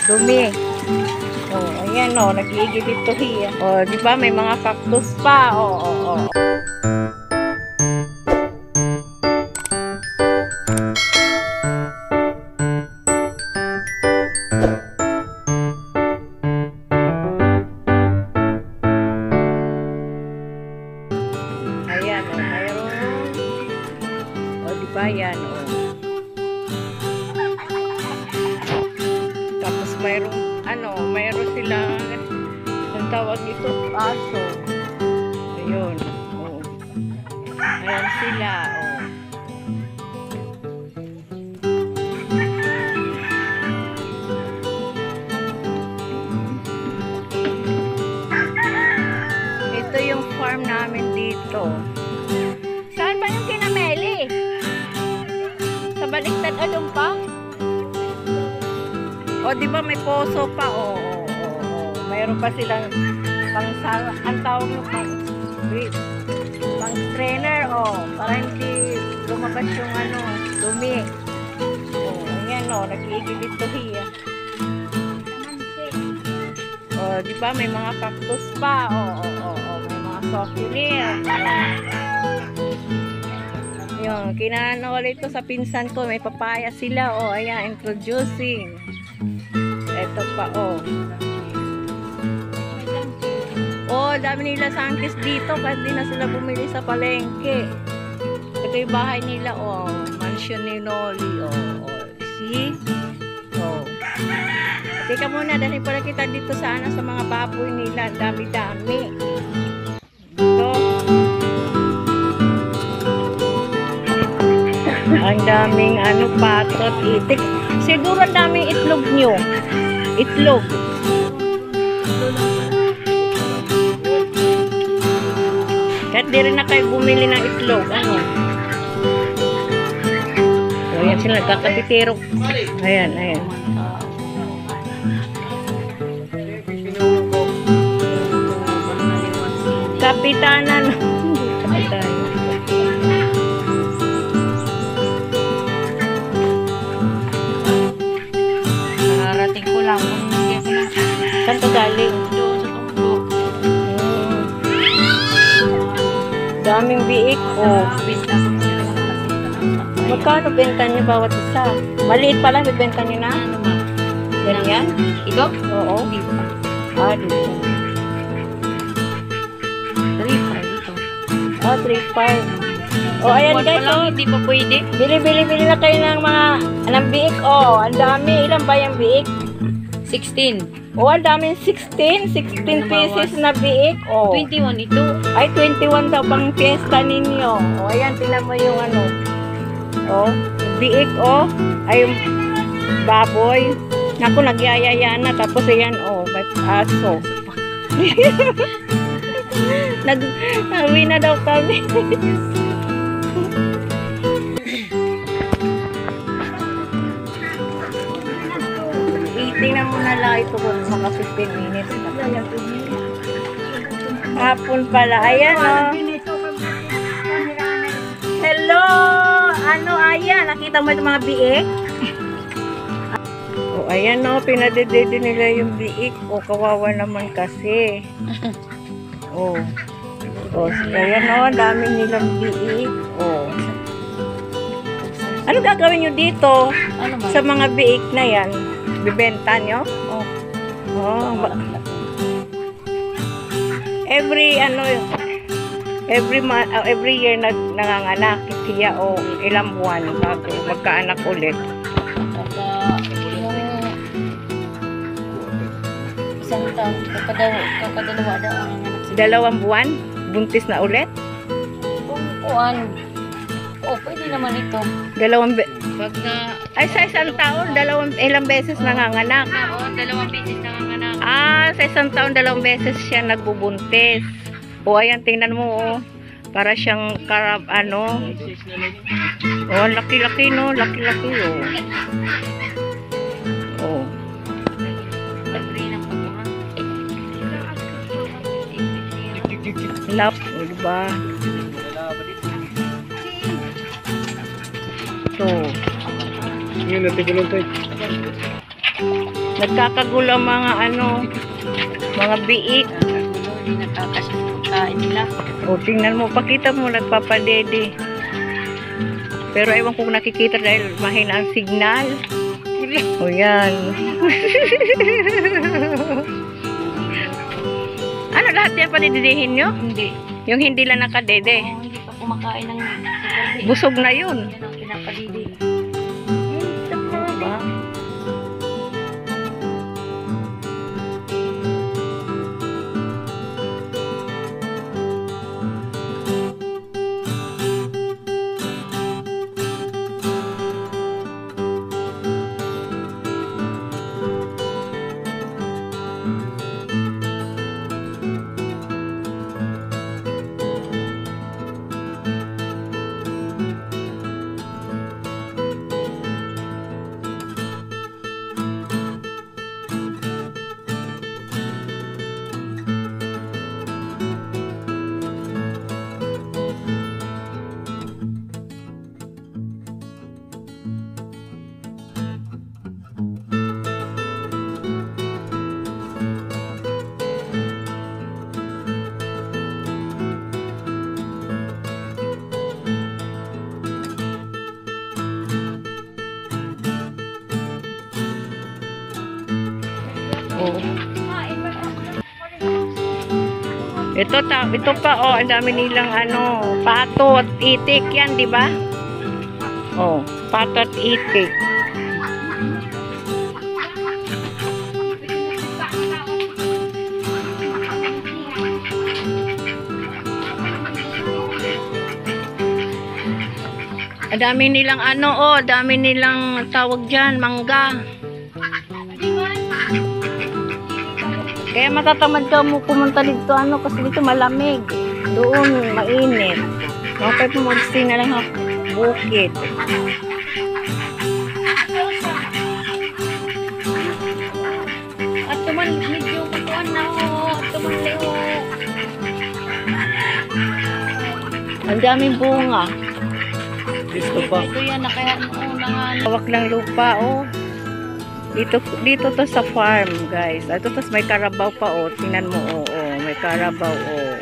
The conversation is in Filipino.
dumi. Oh, ayan oh, nag-iigib ito hiya. Oh, di ba may mga cactus pa. Oh, oh, oh. Ayan oh, mayroon. Oh, di ba yan oh. Tapos mayroon mayroon silang ang tawag nito, aso. Ayun. Oh. Ayan sila. Oh. Ito yung farm namin dito. Saan ba yung kinameli? Sa baliktad along pa? O, di ba may poso pa? O. Mayroon pa silang ang tawag mo pang strainer. O, para hindi lumabas yung dumi. O, ayan o, nag-iigib ito hiya. O, di ba may mga cactus pa? O, may mga succulent. Yung, kinano ulit ito sa pinsan ko. May papaya sila. O, ayan, introducing. Ito pa, oh. Oh, dami nila sangkis dito kasi di na sila bumili sa palengke. Ito yung bahay nila, oh. Mansion ni Noli, oh. See? Oh. Teka muna, dahil pala kita dito sa mga baboy nila. Dami-dami. Ito. Ang daming patot, itik. Siguro ang daming itlog nyo. Itlog. Kahit di rin na kayo bumili ng itlog. Ano? So, ayan sila. Nagkakabitero. Ayan, ayan. Kapitanan. Kapitanan. Narating ko lang. Saan ka galing? Doon sa tunggo. Daming biik. Oh. Magkano benta niyo bawat isa? Maliit pala, bibenta niyo na? Ano ma? Ganyan? Ito? Oo. Hindi pa. Ah, dito. 3.5 ito. Ah, 3.5. Oh, ayan Buwan guys. pa lang, Oh. hindi pa pwede. Bili na kayo ng ng biik. Oh, ang dami. Ilan ba yung biik? 16. Oh, ang dami. 16 pieces na biik. Oh. 21 ito. Ay, 21 daw pang fiesta ninyo. Oh, ayan, tingnan mo yung Oh, biik, oh. Ay, yung baboy. Naku, nagyayaya na. Tapos, ayan, oh, may aso. Uwi na daw kami. Tingnan mo na lang ito kung mga 15 minutes. Hapon pala. Ayan, oh. Hello! Ayan? Nakita mo itong mga biik? Oh, ayan, oh. Pinadedede nila yung biik. Oh, kawawa naman kasi. Oh. Oh, ayan, oh. Dami nilang biik. Oh. Ano gagawin nyo dito? Ano ma? Sa mga biik na yan? Bibenta nyo? Oh. Oh. Every year nanganganak siya o ilang buwan bago magkaanak ulit. Isang taon, kakadalawa daw ang anak sila. 2 buwan? Buntis na ulit? Kung pwede naman ito. Pag na... Ay, sa isang taon, ilang beses nanganganak? Oo, 2 beses nanganganak. Ah, sa isang taon, 2 beses siya nagbubuntis. O, ayan, tingnan mo, oh. Para siyang Oh, laki-laki, no? Laki-laki, oh. Oh. Lap, o, diba? Ito. Yun, natigilon tayo. Nagkakagulo ang mga ano, mga biik. Hindi nakakasya sa pagkain nila. O, tingnan mo, pakita mo, nagpapadede. Pero ewan kung nakikita dahil mahina ang signal. O, yan. Ano, lahat yan panididihin nyo? Hindi. Yung hindi lang nakadede. Hindi pa kumakain ng sigarilyo. Busog na yun. Yan ang pinapadidi. Diba? Oh. Ito pa oh, ang dami nilang ano, pato at itik yan, di ba? Oh, pato at itik. Ang dami nilang ano, oh, dami nilang tawag diyan, mangga. Kaya matatamad ka mo pumunta dito ano kasi dito malamig. Doon mainit. Okay po mag-stay na lang sa bukid. At tuman medyo kukuan na ho. Tuman leho. Ang daming bunga. Gusto ba? Ito yan na kaya nga. Hawak ng lupa oh. Dito to sa farm, guys. Ito tas may karabaw pa oh. Tingnan mo oh, oh. May karabaw oh.